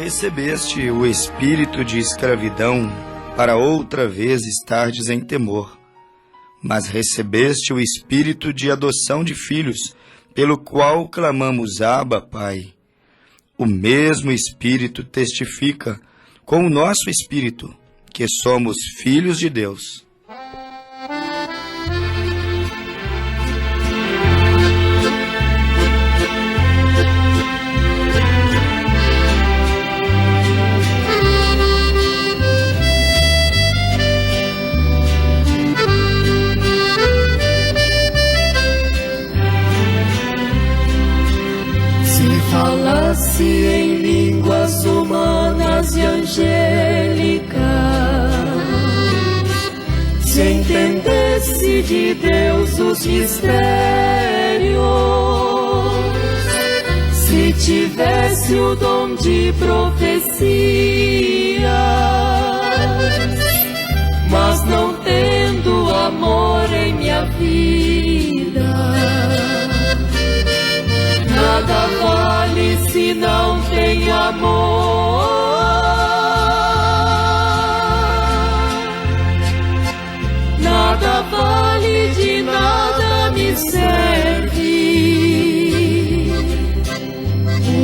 recebeste o espírito de escravidão, para outra vez estardes em temor, mas recebeste o espírito de adoção de filhos, pelo qual clamamos: Abba, Pai. O mesmo Espírito testifica com o nosso espírito que somos filhos de Deus. Falasse em línguas humanas e angélicas, se entendesse de Deus os mistérios, se tivesse o dom de profecias, mas não tendo amor em minha vida, nada vale se não tem amor. Nada vale, de nada me serve.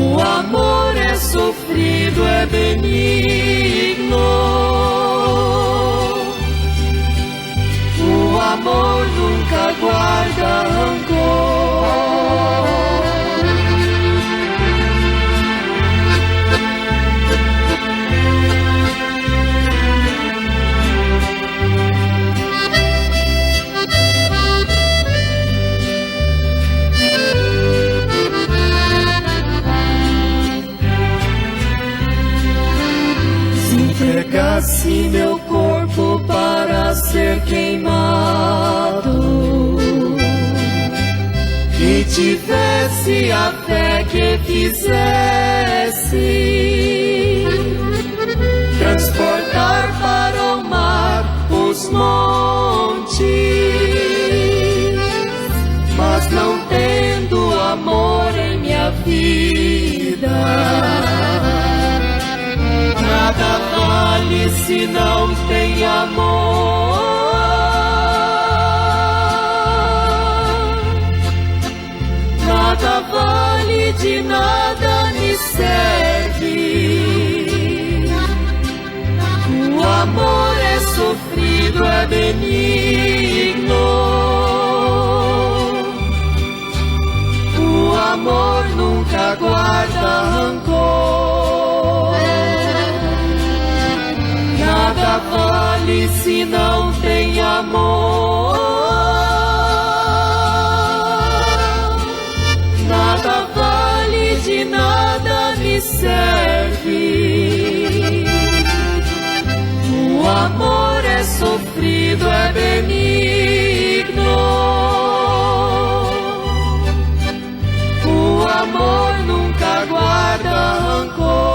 O amor é sofrido, é benigno. O amor nunca guarda rancor. Entregasse meu corpo para ser queimado e tivesse a fé que fizesse transportar para o mar os montes, mas não tendo amor em minha vida, nada vale se não tem amor. Nada vale, de nada me serve. O amor é sofrido, é benigno. O amor nunca guarda rancor. Nada vale se não tem amor. Nada vale, de nada me serve. O amor é sofrido, é benigno. O amor nunca guarda rancor.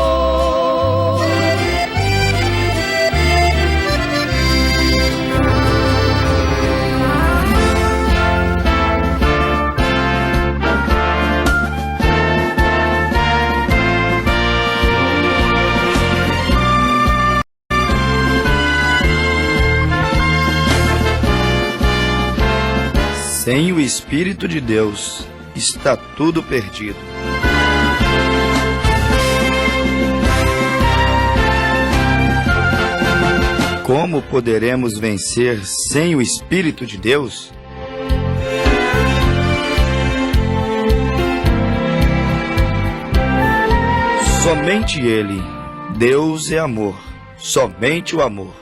Sem o Espírito de Deus, está tudo perdido. Como poderemos vencer sem o Espírito de Deus? Somente Ele, Deus é amor, somente o amor.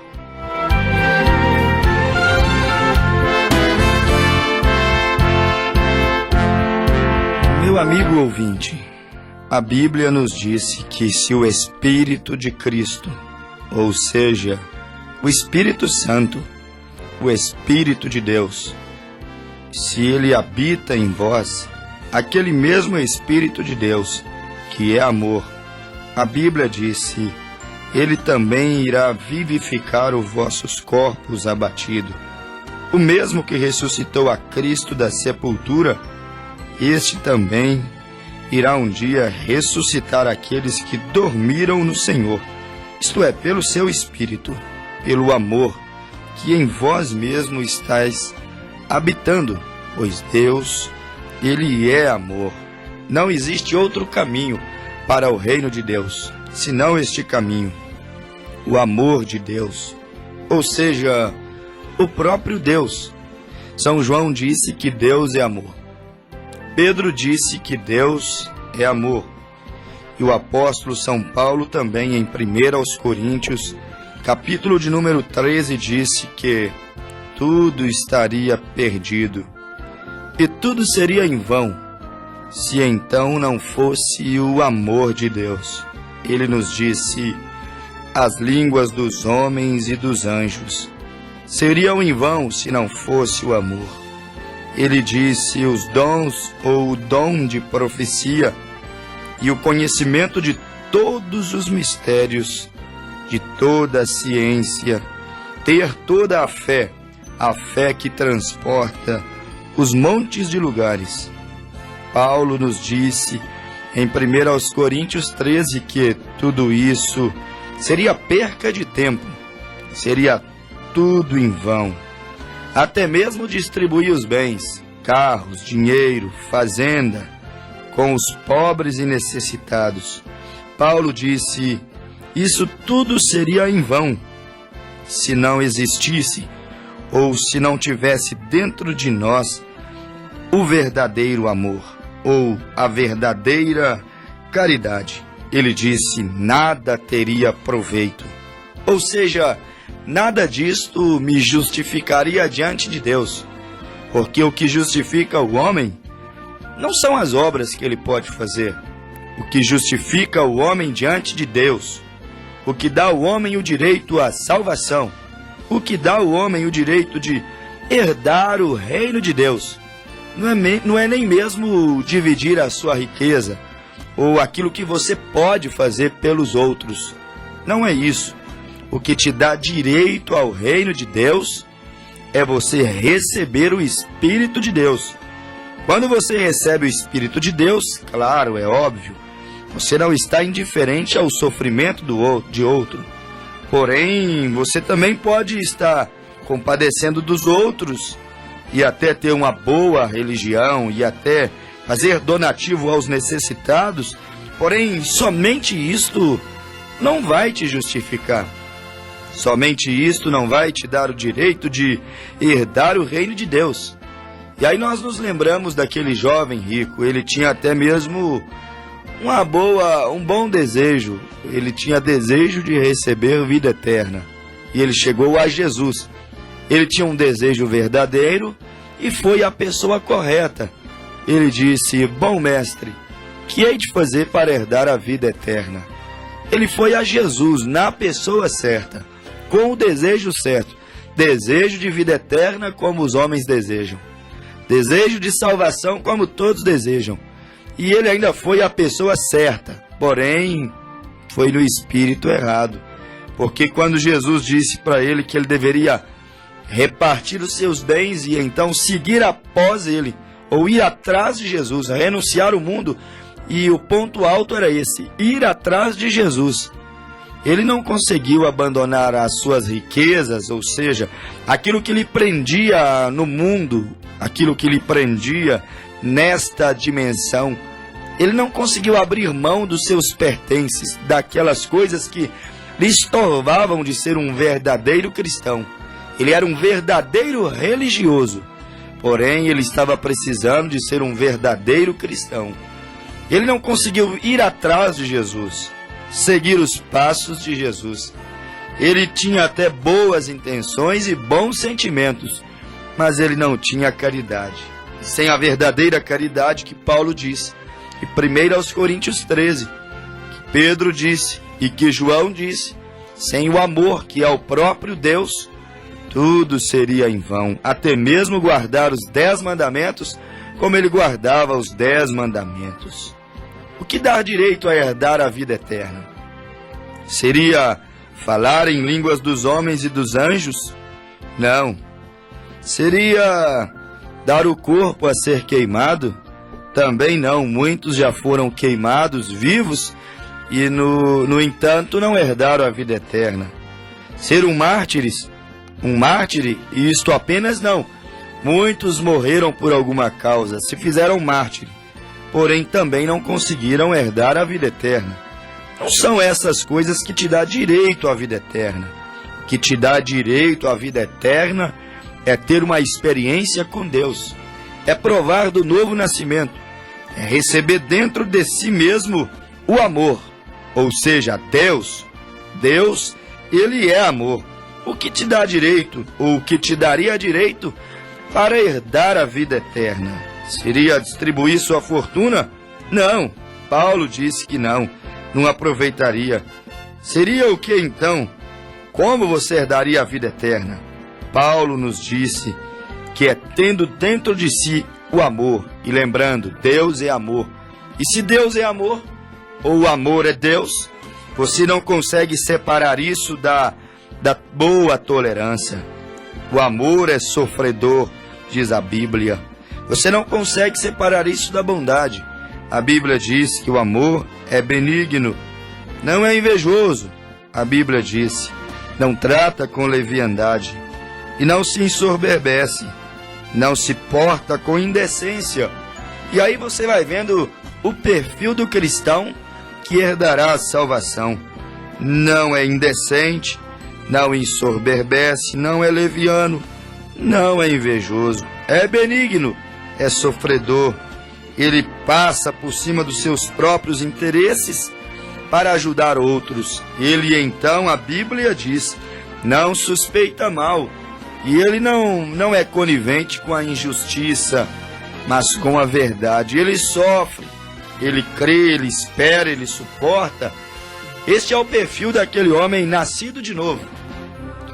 Meu amigo ouvinte, a Bíblia nos disse que se o Espírito de Cristo, ou seja, o Espírito Santo, o Espírito de Deus, se ele habita em vós, aquele mesmo Espírito de Deus, que é amor, a Bíblia disse, ele também irá vivificar os vossos corpos abatidos. O mesmo que ressuscitou a Cristo da sepultura, este também irá um dia ressuscitar aqueles que dormiram no Senhor, isto é, pelo seu Espírito, pelo amor que em vós mesmo estáis habitando, pois Deus, Ele é amor. Não existe outro caminho para o reino de Deus, senão este caminho, o amor de Deus, ou seja, o próprio Deus. São João disse que Deus é amor. Pedro disse que Deus é amor. E o apóstolo São Paulo também, em 1 Coríntios, capítulo de número 13, disse que tudo estaria perdido e tudo seria em vão, se então não fosse o amor de Deus. Ele nos disse: as línguas dos homens e dos anjos seriam em vão se não fosse o amor. Ele disse: os dons ou o dom de profecia e o conhecimento de todos os mistérios, de toda a ciência, ter toda a fé que transporta os montes de lugares. Paulo nos disse em 1 Coríntios 13 que tudo isso seria perca de tempo, seria tudo em vão. Até mesmo distribuir os bens, carros, dinheiro, fazenda, com os pobres e necessitados. Paulo disse: isso tudo seria em vão se não existisse ou se não tivesse dentro de nós o verdadeiro amor ou a verdadeira caridade. Ele disse: nada teria proveito. Ou seja, nada disto me justificaria diante de Deus, porque o que justifica o homem não são as obras que ele pode fazer. O que justifica o homem diante de Deus, o que dá ao homem o direito à salvação, o que dá ao homem o direito de herdar o reino de Deus, não é nem mesmo dividir a sua riqueza ou aquilo que você pode fazer pelos outros. Não é isso. O que te dá direito ao reino de Deus é você receber o Espírito de Deus. Quando você recebe o Espírito de Deus, claro, é óbvio, você não está indiferente ao sofrimento de outro. Porém, você também pode estar compadecendo dos outros e até ter uma boa religião e até fazer donativo aos necessitados. Porém, somente isto não vai te justificar. Somente isto não vai te dar o direito de herdar o reino de Deus. E aí nós nos lembramos daquele jovem rico. Ele tinha até mesmo um bom desejo. Ele tinha desejo de receber vida eterna. E ele chegou a Jesus. Ele tinha um desejo verdadeiro e foi a pessoa correta. Ele disse: bom mestre, que hei de fazer para herdar a vida eterna? Ele foi a Jesus na pessoa certa, com o desejo certo. Desejo de vida eterna como os homens desejam. Desejo de salvação como todos desejam. E ele ainda foi a pessoa certa, porém foi no espírito errado. Porque quando Jesus disse para ele que ele deveria repartir os seus bens e então seguir após ele, ou ir atrás de Jesus, renunciar o mundo, e o ponto alto era esse: ir atrás de Jesus. Ele não conseguiu abandonar as suas riquezas, ou seja, aquilo que lhe prendia no mundo, aquilo que lhe prendia nesta dimensão. Ele não conseguiu abrir mão dos seus pertences, daquelas coisas que lhe estorvavam de ser um verdadeiro cristão. Ele era um verdadeiro religioso, porém ele estava precisando de ser um verdadeiro cristão. Ele não conseguiu ir atrás de Jesus, seguir os passos de Jesus. Ele tinha até boas intenções e bons sentimentos, mas ele não tinha caridade. Sem a verdadeira caridade que Paulo disse, e 1 Coríntios 13, que Pedro disse e que João disse, sem o amor que é o próprio Deus, tudo seria em vão. Até mesmo guardar os 10 mandamentos, como ele guardava os 10 mandamentos. O que dá direito a herdar a vida eterna? Seria falar em línguas dos homens e dos anjos? Não. Seria dar o corpo a ser queimado? Também não, muitos já foram queimados vivos e, no entanto, não herdaram a vida eterna. Ser um mártir, e isto apenas não. Muitos morreram por alguma causa, se fizeram mártir, porém também não conseguiram herdar a vida eterna. Não são essas coisas que te dá direito à vida eterna. O que te dá direito à vida eterna é ter uma experiência com Deus, é provar do novo nascimento, é receber dentro de si mesmo o amor, ou seja, Deus, Ele é amor. O que te dá direito, ou o que te daria direito para herdar a vida eterna? Seria distribuir sua fortuna? Não, Paulo disse que não aproveitaria. Seria o que então? Como você herdaria a vida eterna? Paulo nos disse que é tendo dentro de si o amor. E lembrando, Deus é amor. E se Deus é amor, ou o amor é Deus, você não consegue separar isso da boa tolerância. O amor é sofredor, diz a Bíblia. Você não consegue separar isso da bondade. A Bíblia diz que o amor é benigno, não é invejoso. A Bíblia diz, não trata com leviandade e não se ensoberbece, não se porta com indecência. E aí você vai vendo o perfil do cristão que herdará a salvação. Não é indecente, não ensoberbece, não é leviano, não é invejoso, é benigno, é sofredor. Ele passa por cima dos seus próprios interesses para ajudar outros. Ele então, a Bíblia diz, não suspeita mal. E ele não é conivente com a injustiça, mas com a verdade. Ele sofre, ele crê, ele espera, ele suporta. Este é o perfil daquele homem nascido de novo.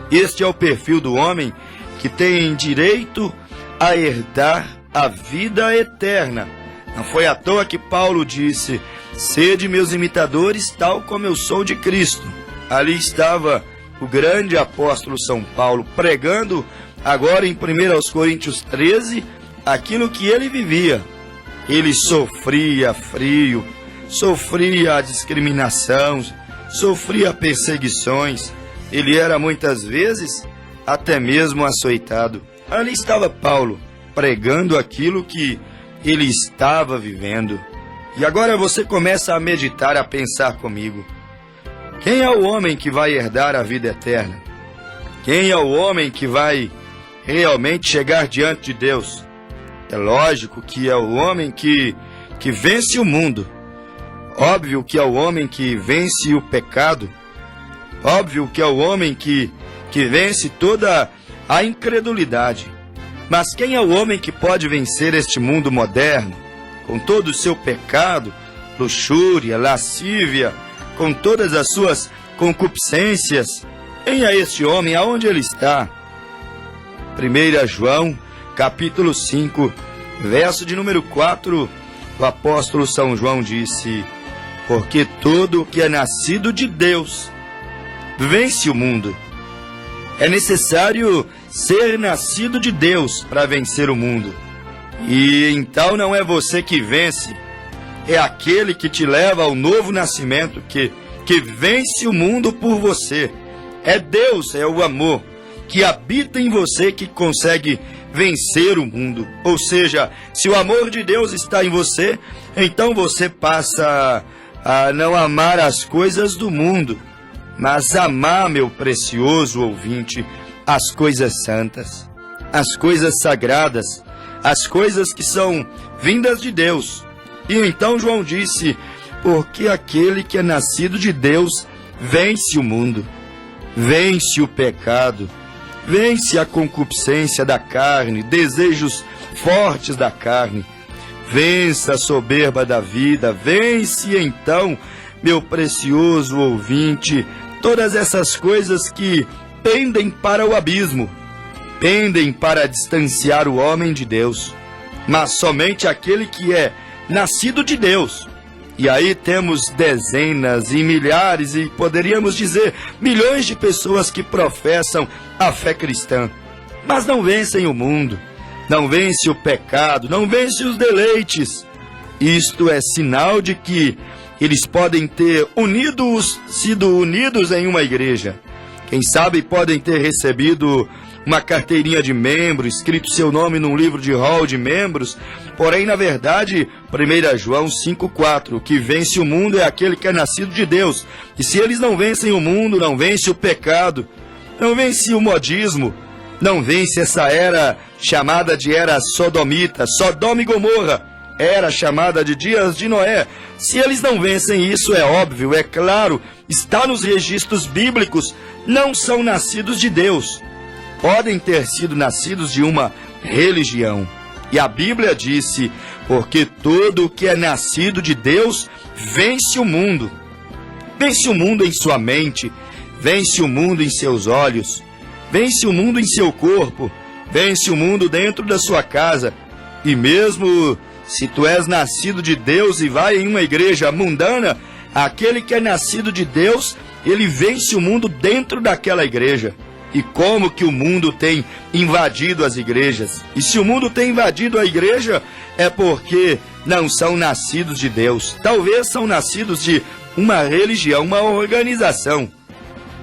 Este é o perfil do homem que tem direito a herdar a vida eterna. Não foi à toa que Paulo disse, sede meus imitadores, tal como eu sou de Cristo. Ali estava o grande apóstolo São Paulo, pregando agora em 1 Coríntios 13, aquilo que ele vivia. Ele sofria frio, sofria a discriminação, sofria perseguições. Ele era muitas vezes até mesmo açoitado. Ali estava Paulo, pregando aquilo que ele estava vivendo. E agora você começa a meditar, a pensar comigo. Quem é o homem que vai herdar a vida eterna? Quem é o homem que vai realmente chegar diante de Deus? É lógico que é o homem que vence o mundo. Óbvio que é o homem que vence o pecado. Óbvio que é o homem que vence toda a incredulidade. Mas quem é o homem que pode vencer este mundo moderno, com todo o seu pecado, luxúria, lascívia, com todas as suas concupiscências? Quem é este homem? Aonde ele está? 1 João, capítulo 5, verso de número 4, o apóstolo São João disse, porque todo o que é nascido de Deus vence o mundo. É necessário ser nascido de Deus para vencer o mundo. E então não é você que vence, é aquele que te leva ao novo nascimento, que vence o mundo por você. É Deus, é o amor que habita em você que consegue vencer o mundo. Ou seja, se o amor de Deus está em você, então você passa a não amar as coisas do mundo, mas amar, meu precioso ouvinte, as coisas santas, as coisas sagradas, as coisas que são vindas de Deus. E então João disse, porque aquele que é nascido de Deus vence o mundo, vence o pecado, vence a concupiscência da carne, desejos fortes da carne, vence a soberba da vida, vence então, meu precioso ouvinte, todas essas coisas que pendem para o abismo, pendem para distanciar o homem de Deus, mas somente aquele que é nascido de Deus. E aí temos dezenas e milhares e poderíamos dizer milhões de pessoas que professam a fé cristã, mas não vencem o mundo, não vence o pecado, não vence os deleites, Isto é sinal de que eles podem ter sido unidos em uma igreja. Quem sabe podem ter recebido uma carteirinha de membro, escrito seu nome num livro de hall de membros, porém, na verdade, 1 João 5,4, o que vence o mundo é aquele que é nascido de Deus. E se eles não vencem o mundo, não vence o pecado, não vence o modismo, não vence essa era chamada de era sodomita, Sodoma e Gomorra, era chamada de dias de Noé. Se eles não vencem isso, é óbvio, é claro, está nos registros bíblicos, não são nascidos de Deus. Podem ter sido nascidos de uma religião. E a Bíblia disse, porque todo o que é nascido de Deus vence o mundo. Vence o mundo em sua mente, vence o mundo em seus olhos, vence o mundo em seu corpo, vence o mundo dentro da sua casa. E mesmo se tu és nascido de Deus e vai em uma igreja mundana, aquele que é nascido de Deus, ele vence o mundo dentro daquela igreja. E como que o mundo tem invadido as igrejas? E se o mundo tem invadido a igreja, é porque não são nascidos de Deus. Talvez são nascidos de uma religião, uma organização.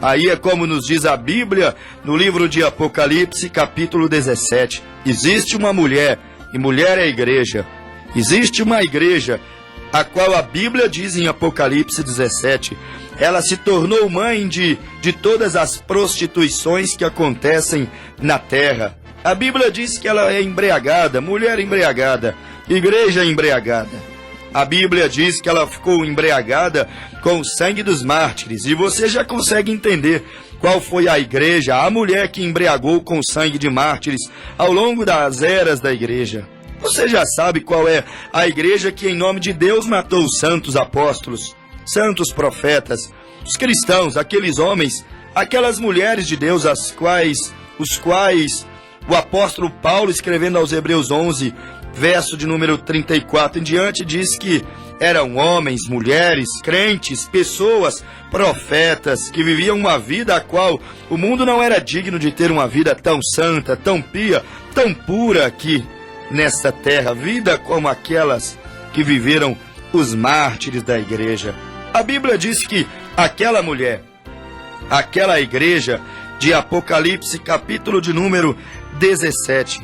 Aí é como nos diz a Bíblia, no livro de Apocalipse, capítulo 17. Existe uma mulher, e mulher é a igreja. Existe uma igreja, a qual a Bíblia diz em Apocalipse 17, ela se tornou mãe de todas as prostituições que acontecem na terra. A Bíblia diz que ela é embriagada, mulher embriagada, igreja embriagada. A Bíblia diz que ela ficou embriagada com o sangue dos mártires. E você já consegue entender qual foi a igreja, a mulher que embriagou com o sangue de mártires ao longo das eras da igreja. Você já sabe qual é a igreja que em nome de Deus matou os santos apóstolos, santos profetas, os cristãos, aqueles homens, aquelas mulheres de Deus, os quais o apóstolo Paulo, escrevendo aos Hebreus 11, verso de número 34 em diante, diz que eram homens, mulheres, crentes, pessoas, profetas, que viviam uma vida a qual o mundo não era digno de ter uma vida tão santa, tão pia, tão pura aqui nesta terra, vida como aquelas que viveram os mártires da igreja. A Bíblia diz que aquela mulher, aquela igreja de Apocalipse, capítulo de número 17,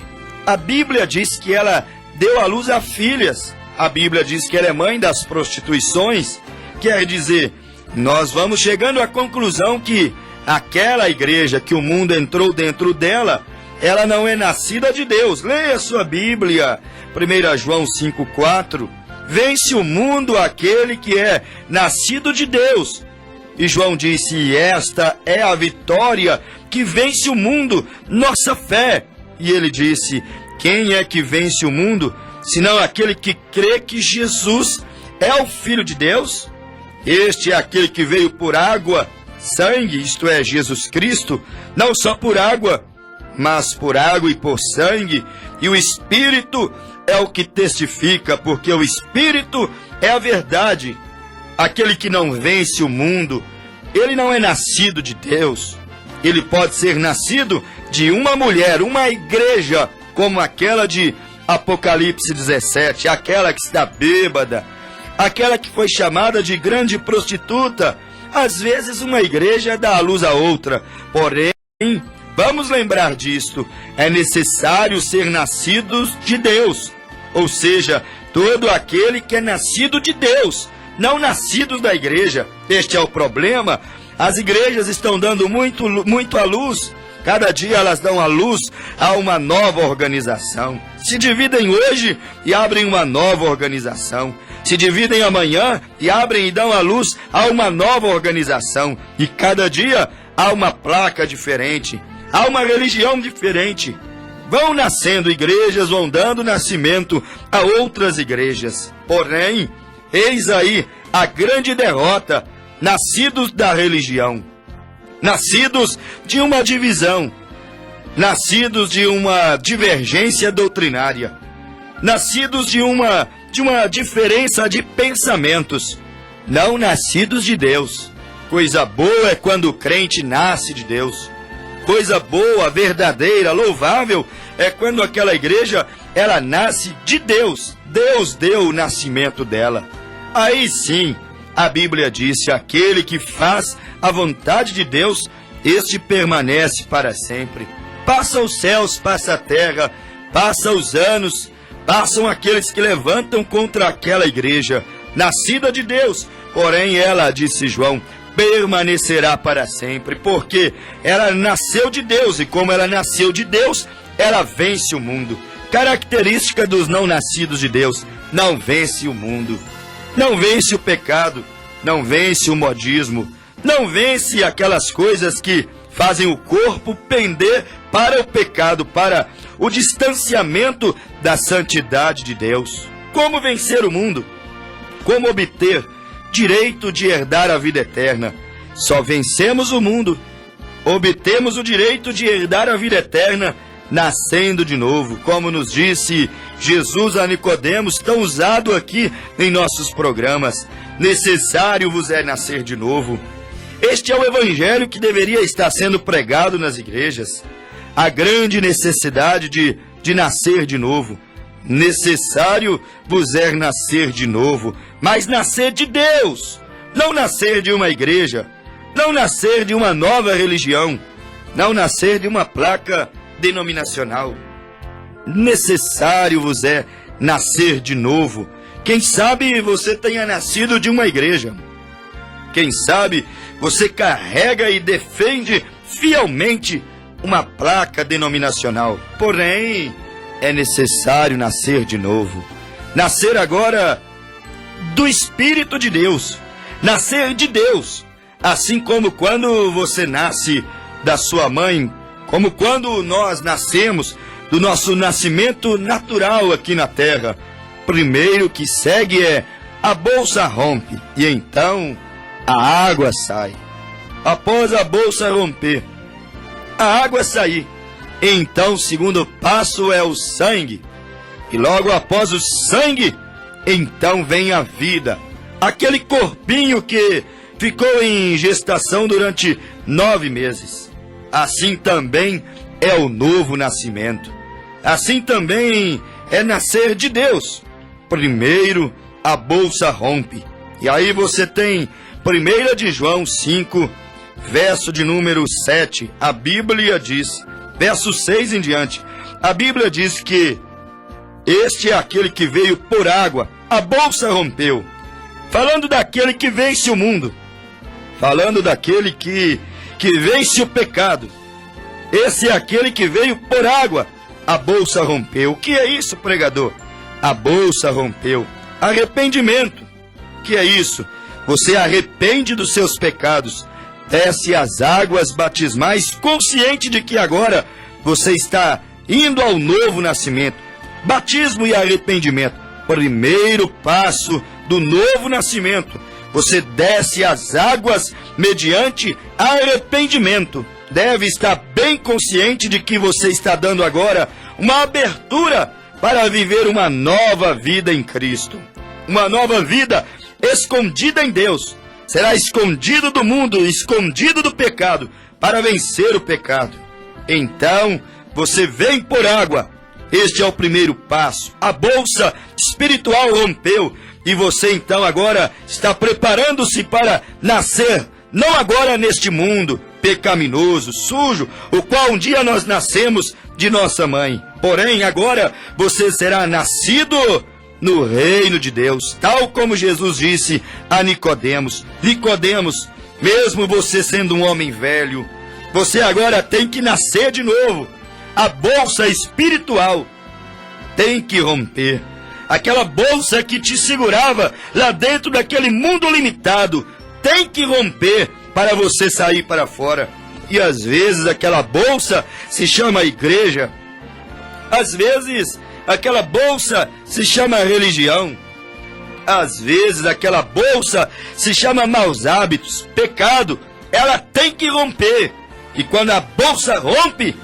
a Bíblia diz que ela deu à luz a filhas. A Bíblia diz que ela é mãe das prostituições. Quer dizer, nós vamos chegando à conclusão que aquela igreja que o mundo entrou dentro dela, ela não é nascida de Deus. Leia sua Bíblia, 1 João 5,4. Vence o mundo aquele que é nascido de Deus. E João disse, esta é a vitória que vence o mundo, nossa fé. E ele disse, quem é que vence o mundo, senão aquele que crê que Jesus é o Filho de Deus? Este é aquele que veio por água, sangue, isto é, Jesus Cristo, não só por água, mas por água e por sangue, e o Espírito é o que testifica, porque o Espírito é a verdade. Aquele que não vence o mundo, ele não é nascido de Deus. Ele pode ser nascido de uma mulher, uma igreja, como aquela de Apocalipse 17, aquela que está bêbada, aquela que foi chamada de grande prostituta. Às vezes uma igreja dá à luz a outra, porém, vamos lembrar disto, é necessário ser nascidos de Deus, ou seja, todo aquele que é nascido de Deus, não nascidos da igreja. Este é o problema. As igrejas estão dando muito à luz. Cada dia elas dão à luz a uma nova organização. Se dividem hoje e abrem uma nova organização. Se dividem amanhã e abrem e dão à luz a uma nova organização. E cada dia há uma placa diferente. Há uma religião diferente. Vão nascendo igrejas, vão dando nascimento a outras igrejas. Porém, eis aí a grande derrota. Nascidos da religião, nascidos de uma divisão, nascidos de uma divergência doutrinária, nascidos de uma diferença de pensamentos, não nascidos de Deus. Coisa boa é quando o crente nasce de Deus. Coisa boa, verdadeira, louvável é quando aquela igreja ela nasce de Deus, Deus deu o nascimento dela. Aí sim, a Bíblia disse: aquele que faz a vontade de Deus, este permanece para sempre. Passa os céus, passa a terra, passa os anos, passam aqueles que levantam contra aquela igreja, nascida de Deus. Porém ela, disse João, permanecerá para sempre, porque ela nasceu de Deus, e como ela nasceu de Deus, ela vence o mundo. Característica dos não nascidos de Deus: não vence o mundo, não vence o pecado, não vence o modismo, não vence aquelas coisas que fazem o corpo pender para o pecado, para o distanciamento da santidade de Deus. Como vencer o mundo? Como obter direito de herdar a vida eterna? Só vencemos o mundo, obtemos o direito de herdar a vida eterna nascendo de novo, como nos disse Jesus a Nicodemos, tão usado aqui em nossos programas. Necessário vos é nascer de novo. Este é o evangelho que deveria estar sendo pregado nas igrejas. A grande necessidade de nascer de novo. Necessário vos é nascer de novo, mas nascer de Deus, não nascer de uma igreja, não nascer de uma nova religião, não nascer de uma placa denominacional. Necessário vos é nascer de novo. Quem sabe você tenha nascido de uma igreja. Quem sabe você carrega e defende fielmente uma placa denominacional. Porém, é necessário nascer de novo. Nascer agora do Espírito de Deus. Nascer de Deus. Assim como quando você nasce da sua mãe, como quando nós nascemos do nosso nascimento natural aqui na terra. Primeiro que segue é a bolsa rompe e então a água sai. Após a bolsa romper, a água sair, então o segundo passo é o sangue. E logo após o sangue, então vem a vida. Aquele corpinho que ficou em gestação durante 9 meses. Assim também é o novo nascimento. Assim também é nascer de Deus. Primeiro a bolsa rompe. E aí você tem 1 de João 5, verso de número 7. A Bíblia diz, verso 6 em diante, a Bíblia diz que este é aquele que veio por água, a bolsa rompeu. Falando daquele que vence o mundo. Falando daquele que vence o pecado. Esse é aquele que veio por água, a bolsa rompeu. O que é isso, pregador? A bolsa rompeu. Arrependimento. O que é isso? Você arrepende dos seus pecados, desce as águas batismais, consciente de que agora você está indo ao novo nascimento. Batismo e arrependimento. Primeiro passo do novo nascimento. Você desce as águas mediante arrependimento. Deve estar bem consciente de que você está dando agora uma abertura para viver uma nova vida em Cristo. Uma nova vida escondida em Deus. Será escondido do mundo, escondido do pecado, para vencer o pecado. Então, você vem por água. Este é o primeiro passo. A bolsa espiritual rompeu e você então agora está preparando-se para nascer, não agora neste mundo pecaminoso, sujo, o qual um dia nós nascemos de nossa mãe. Porém, agora você será nascido no reino de Deus, tal como Jesus disse a Nicodemos. Nicodemos, mesmo você sendo um homem velho, você agora tem que nascer de novo. A bolsa espiritual tem que romper. Aquela bolsa que te segurava lá dentro daquele mundo limitado tem que romper para você sair para fora. E às vezes aquela bolsa se chama igreja. Às vezes aquela bolsa se chama religião. Às vezes aquela bolsa se chama maus hábitos, pecado. Ela tem que romper. E quando a bolsa rompe,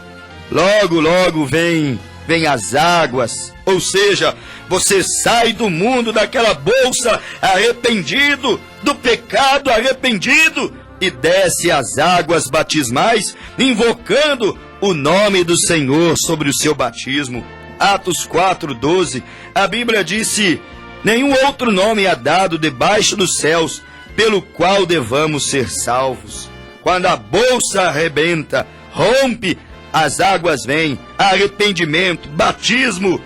logo vem as águas. Ou seja, você sai do mundo daquela bolsa arrependido, do pecado arrependido, e desce as águas batismais, invocando o nome do Senhor sobre o seu batismo. Atos 4:12, a Bíblia disse: nenhum outro nome é dado debaixo dos céus pelo qual devamos ser salvos. Quando a bolsa arrebenta, rompe, as águas vêm, arrependimento, batismo,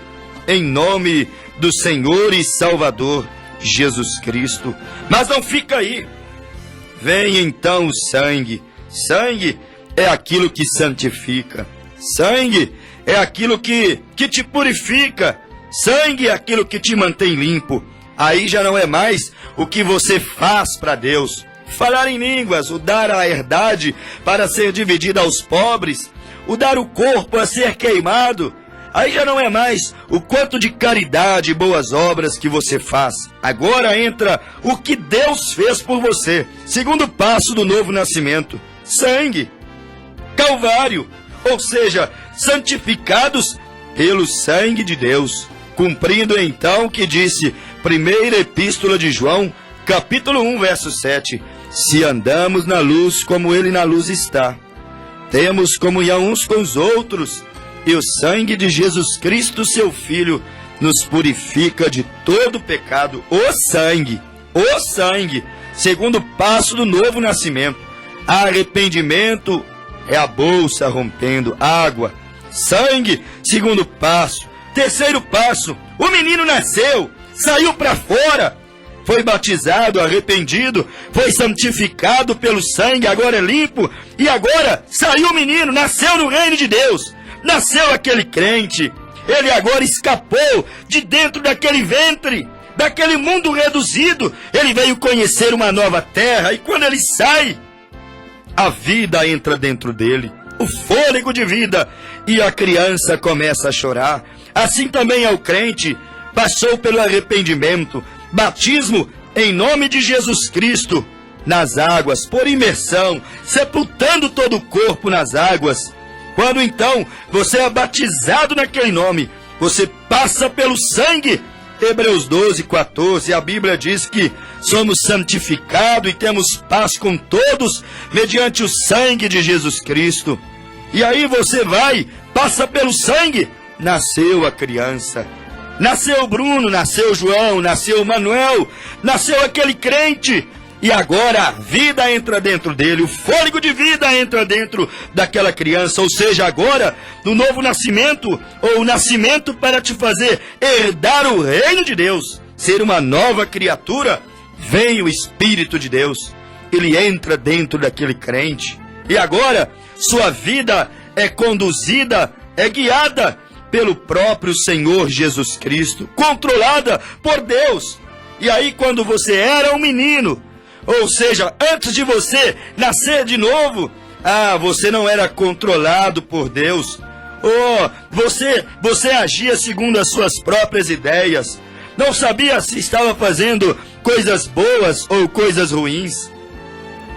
em nome do Senhor e Salvador Jesus Cristo. Mas não fica aí. Vem então o sangue. Sangue é aquilo que santifica. Sangue é aquilo que te purifica. Sangue é aquilo que te mantém limpo. Aí já não é mais o que você faz para Deus. Falar em línguas, o dar a herdade para ser dividida aos pobres, o dar o corpo a ser queimado. Aí já não é mais o quanto de caridade e boas obras que você faz. Agora entra o que Deus fez por você. Segundo passo do novo nascimento: sangue. Calvário, ou seja, santificados pelo sangue de Deus. Cumprindo então o que disse primeira epístola de João, capítulo 1, verso 7. Se andamos na luz como ele na luz está, temos comunhão uns com os outros, e o sangue de Jesus Cristo, seu Filho, nos purifica de todo pecado. O sangue, segundo passo do novo nascimento. Arrependimento é a bolsa rompendo, água. Sangue, segundo passo. Terceiro passo, o menino nasceu, saiu para fora, foi batizado, arrependido, foi santificado pelo sangue, agora é limpo, e agora saiu o menino, nasceu no reino de Deus, nasceu aquele crente, ele agora escapou de dentro daquele ventre, daquele mundo reduzido, ele veio conhecer uma nova terra, e quando ele sai, a vida entra dentro dele, o fôlego de vida, e a criança começa a chorar. Assim também é o crente, passou pelo arrependimento, batismo em nome de Jesus Cristo, nas águas, por imersão, sepultando todo o corpo nas águas. Quando então você é batizado naquele nome, você passa pelo sangue. Hebreus 12:14, a Bíblia diz que somos santificados e temos paz com todos mediante o sangue de Jesus Cristo. E aí você vai, passa pelo sangue, nasceu a criança, nasceu o Bruno, nasceu o João, nasceu o Manuel, nasceu aquele crente, e agora a vida entra dentro dele, o fôlego de vida entra dentro daquela criança, ou seja, agora, no novo nascimento, ou o nascimento para te fazer herdar o reino de Deus, ser uma nova criatura, vem o Espírito de Deus, ele entra dentro daquele crente, e agora sua vida é conduzida, é guiada pelo próprio Senhor Jesus Cristo, controlada por Deus. E aí quando você era um menino, ou seja, antes de você nascer de novo, você não era controlado por Deus. Você agia segundo as suas próprias ideias. Não sabia se estava fazendo coisas boas ou coisas ruins.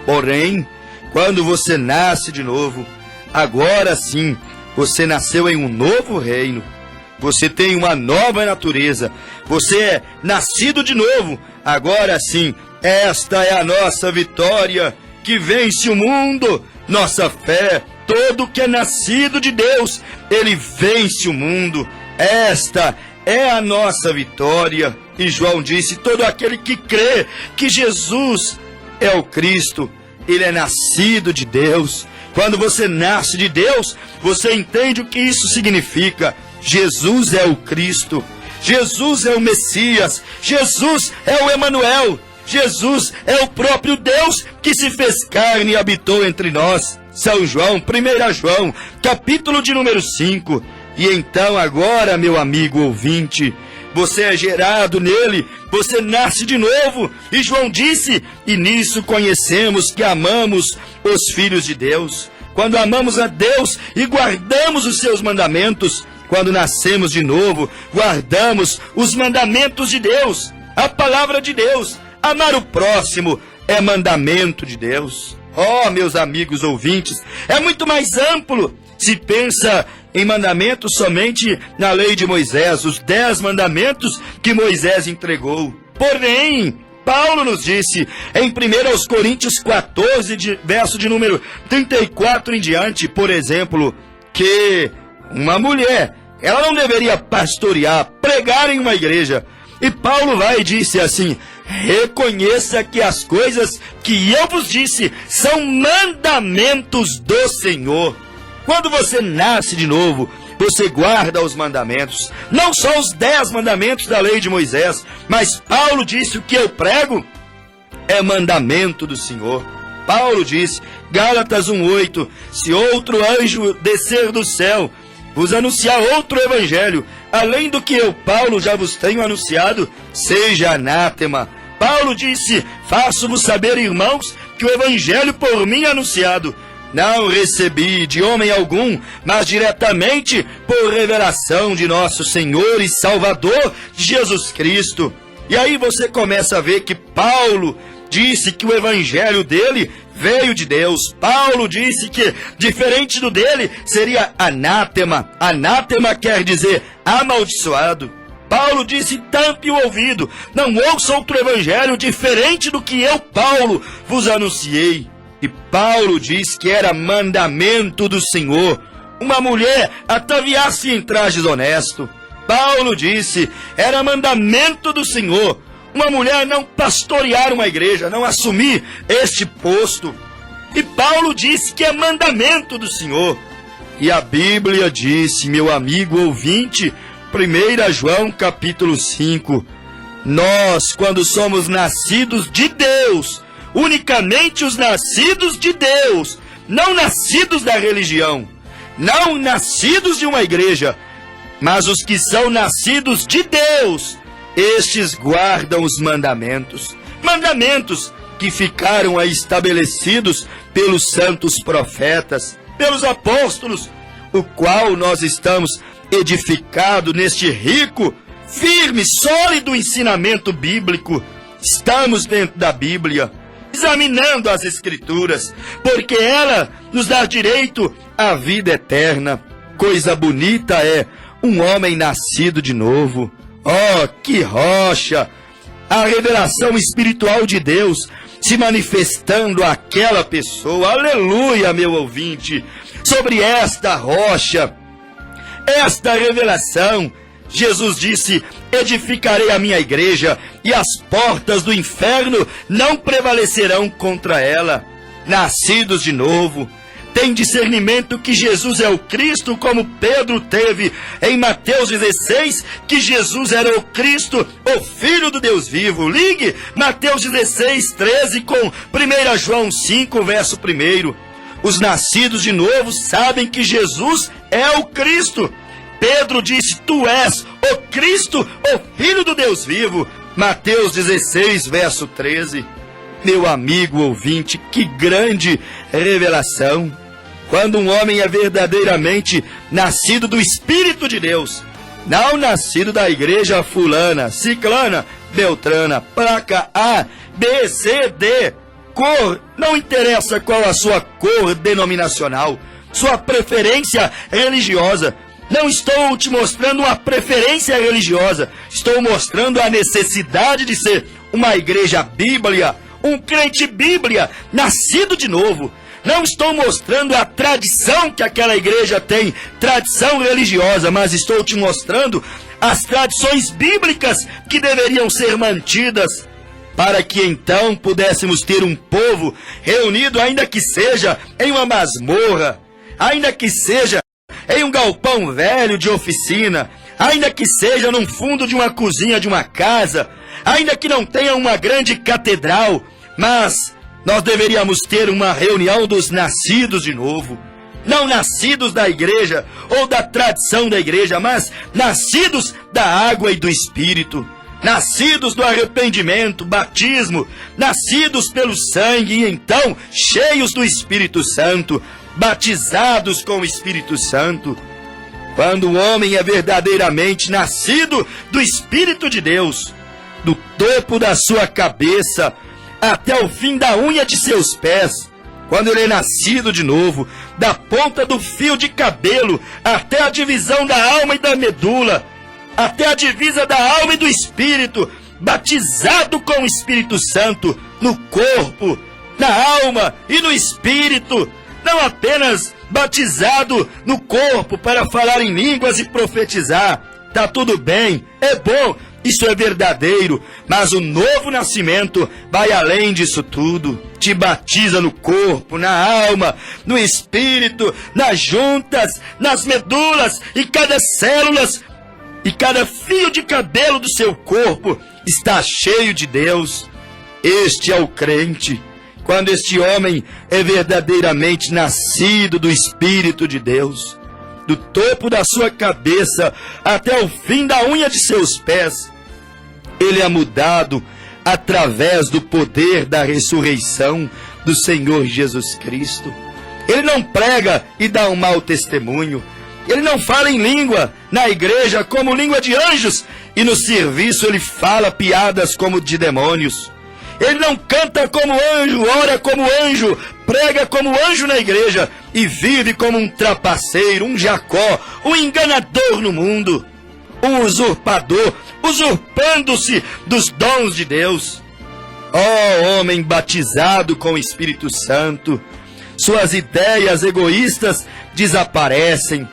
Porém, quando você nasce de novo, agora sim, você nasceu em um novo reino. Você tem uma nova natureza. Você é nascido de novo. Agora sim, esta é a nossa vitória que vence o mundo. Nossa fé, todo que é nascido de Deus, ele vence o mundo. Esta é a nossa vitória. E João disse, todo aquele que crê que Jesus é o Cristo, ele é nascido de Deus. Quando você nasce de Deus, você entende o que isso significa. Jesus é o Cristo. Jesus é o Messias. Jesus é o Emanuel. Jesus é o próprio Deus que se fez carne e habitou entre nós. São João, 1 João, capítulo de número 5. E então agora, meu amigo ouvinte, você é gerado nele, você nasce de novo. E João disse, e nisso conhecemos que amamos os filhos de Deus. Quando amamos a Deus e guardamos os seus mandamentos, quando nascemos de novo, guardamos os mandamentos de Deus, a palavra de Deus. Amar o próximo é mandamento de Deus. Meus amigos ouvintes, é muito mais amplo. Se pensa em mandamentos somente na lei de Moisés, os 10 mandamentos que Moisés entregou. Porém, Paulo nos disse em 1 Coríntios 14, verso de número 34 em diante, por exemplo, que uma mulher Ela não deveria pastorear, pregar em uma igreja. E Paulo vai e disse assim: reconheça que as coisas que eu vos disse são mandamentos do Senhor. Quando você nasce de novo, você guarda os mandamentos. Não só os 10 mandamentos da lei de Moisés, mas Paulo disse: o que eu prego é mandamento do Senhor. Paulo disse, Gálatas 1:8, se outro anjo descer do céu, vos anunciar outro evangelho, além do que eu, Paulo, já vos tenho anunciado, seja anátema. Paulo disse, faço-vos saber, irmãos, que o evangelho por mim anunciado, não recebi de homem algum, mas diretamente por revelação de nosso Senhor e Salvador Jesus Cristo. E aí você começa a ver que Paulo disse que o evangelho dele veio de Deus. Paulo disse que, diferente do dele, seria anátema. Anátema quer dizer amaldiçoado. Paulo disse, tampe o ouvido, não ouça outro evangelho diferente do que eu, Paulo, vos anunciei. E Paulo diz que era mandamento do Senhor uma mulher ataviar-se em trajes honestos. Paulo disse, era mandamento do Senhor uma mulher não pastorear uma igreja, não assumir este posto. E Paulo disse que é mandamento do Senhor. E a Bíblia disse, meu amigo ouvinte, 1 João capítulo 5, nós, quando somos nascidos de Deus, unicamente os nascidos de Deus, não nascidos da religião, não nascidos de uma igreja, mas os que são nascidos de Deus, estes guardam os mandamentos. Mandamentos que ficaram estabelecidos pelos santos profetas, pelos apóstolos, o qual nós estamos edificados neste rico, firme, sólido ensinamento bíblico. Estamos dentro da Bíblia, examinando as Escrituras, porque ela nos dá direito à vida eterna. Coisa bonita é um homem nascido de novo. Oh, que rocha! A revelação espiritual de Deus se manifestando àquela pessoa. Aleluia, meu ouvinte! Sobre esta rocha, esta revelação, Jesus disse, edificarei a minha igreja e as portas do inferno não prevalecerão contra ela. Nascidos de novo, tem discernimento que Jesus é o Cristo, como Pedro teve em Mateus 16, que Jesus era o Cristo, o Filho do Deus vivo. Ligue Mateus 16, 13 com 1 João 5, verso 1. Os nascidos de novo sabem que Jesus é o Cristo. Pedro disse, tu és o Cristo, o Filho do Deus vivo. Mateus 16, verso 13. Meu amigo ouvinte, que grande revelação! Quando um homem é verdadeiramente nascido do Espírito de Deus, não nascido da igreja fulana, ciclana, beltrana, placa A, B, C, D, cor, não interessa qual a sua cor denominacional, sua preferência religiosa. Não estou te mostrando uma preferência religiosa, estou mostrando a necessidade de ser uma igreja bíblia, um crente bíblia, nascido de novo. Não estou mostrando a tradição que aquela igreja tem, tradição religiosa, mas estou te mostrando as tradições bíblicas que deveriam ser mantidas, para que então pudéssemos ter um povo reunido, ainda que seja em uma masmorra, ainda que seja em um galpão velho de oficina, ainda que seja num fundo de uma cozinha de uma casa, ainda que não tenha uma grande catedral, mas nós deveríamos ter uma reunião dos nascidos de novo, não nascidos da igreja ou da tradição da igreja, mas nascidos da água e do Espírito, nascidos do arrependimento, batismo, nascidos pelo sangue e então cheios do Espírito Santo, batizados com o Espírito Santo. Quando o homem é verdadeiramente nascido do Espírito de Deus, do topo da sua cabeça até o fim da unha de seus pés, quando ele é nascido de novo, da ponta do fio de cabelo até a divisão da alma e da medula, até a divisa da alma e do Espírito, batizado com o Espírito Santo no corpo, na alma e no Espírito, não apenas batizado no corpo para falar em línguas e profetizar. Tá tudo bem, é bom, isso é verdadeiro, mas o novo nascimento vai além disso tudo. Te batiza no corpo, na alma, no espírito, nas juntas, nas medulas, e cada célula e cada fio de cabelo do seu corpo está cheio de Deus. Este é o crente. Quando este homem é verdadeiramente nascido do Espírito de Deus, do topo da sua cabeça até o fim da unha de seus pés, ele é mudado através do poder da ressurreição do Senhor Jesus Cristo. Ele não prega e dá um mau testemunho. Ele não fala em língua na igreja como língua de anjos, e no serviço ele fala piadas como de demônios. Ele não canta como anjo, ora como anjo, prega como anjo na igreja e vive como um trapaceiro, um Jacó, um enganador no mundo, um usurpador, usurpando-se dos dons de Deus. Ó homem batizado com o Espírito Santo, suas ideias egoístas desaparecem.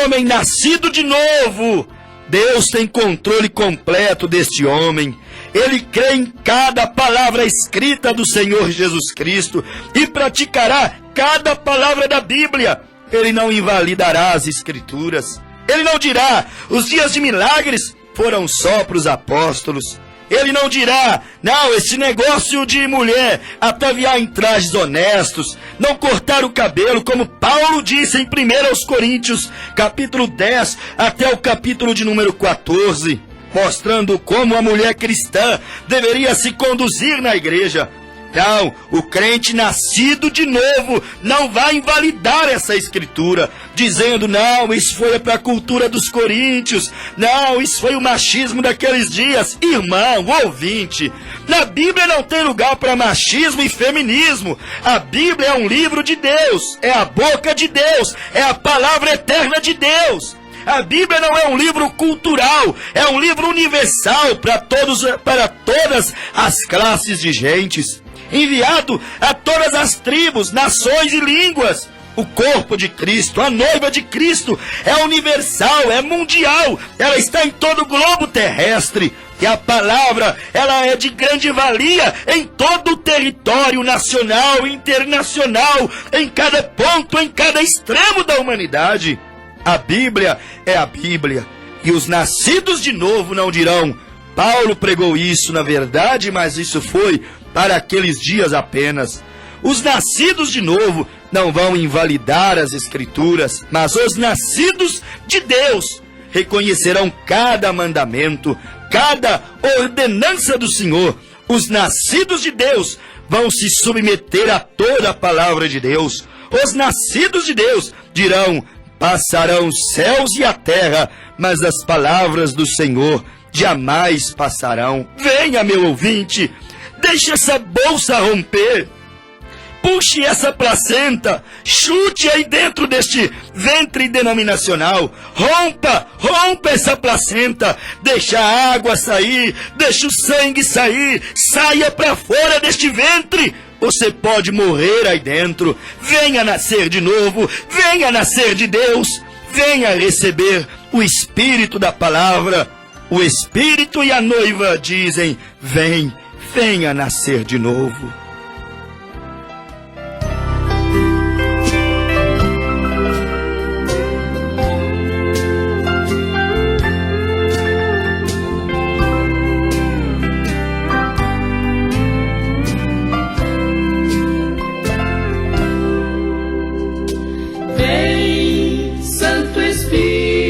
Homem nascido de novo, Deus tem controle completo deste homem. Ele crê em cada palavra escrita do Senhor Jesus Cristo e praticará cada palavra da Bíblia. Ele não invalidará as Escrituras. Ele não dirá, os dias de milagres foram só para os apóstolos. Ele não dirá, não, esse negócio de mulher ataviar em trajes honestos, não cortar o cabelo, como Paulo disse em 1 Coríntios, capítulo 10, até o capítulo de número 14, mostrando como a mulher cristã deveria se conduzir na igreja. Não, o crente nascido de novo não vai invalidar essa escritura, dizendo, não, isso foi para a cultura dos coríntios, não, isso foi o machismo daqueles dias. Irmão, ouvinte, na Bíblia não tem lugar para machismo e feminismo. A Bíblia é um livro de Deus, é a boca de Deus, é a palavra eterna de Deus. A Bíblia não é um livro cultural, é um livro universal para todas as classes de gentes, enviado a todas as tribos, nações e línguas. O corpo de Cristo, a noiva de Cristo, é universal, é mundial, ela está em todo o globo terrestre. E a palavra, ela é de grande valia em todo o território nacional e internacional, em cada ponto, em cada extremo da humanidade. A Bíblia é a Bíblia, e os nascidos de novo não dirão, Paulo pregou isso na verdade, mas isso foi para aqueles dias apenas. Os nascidos de novo não vão invalidar as Escrituras, mas os nascidos de Deus reconhecerão cada mandamento, cada ordenança do Senhor. Os nascidos de Deus vão se submeter a toda a palavra de Deus. Os nascidos de Deus dirão, passarão os céus e a terra, mas as palavras do Senhor jamais passarão. Venha, meu ouvinte, deixe essa bolsa romper, puxe essa placenta, chute aí dentro deste ventre denominacional, rompa essa placenta, deixa a água sair, deixa o sangue sair, saia para fora deste ventre. Você pode morrer aí dentro. Venha nascer de novo, venha nascer de Deus, venha receber o Espírito da palavra. O Espírito e a noiva dizem, venha nascer de novo. Vem, Santo Espírito.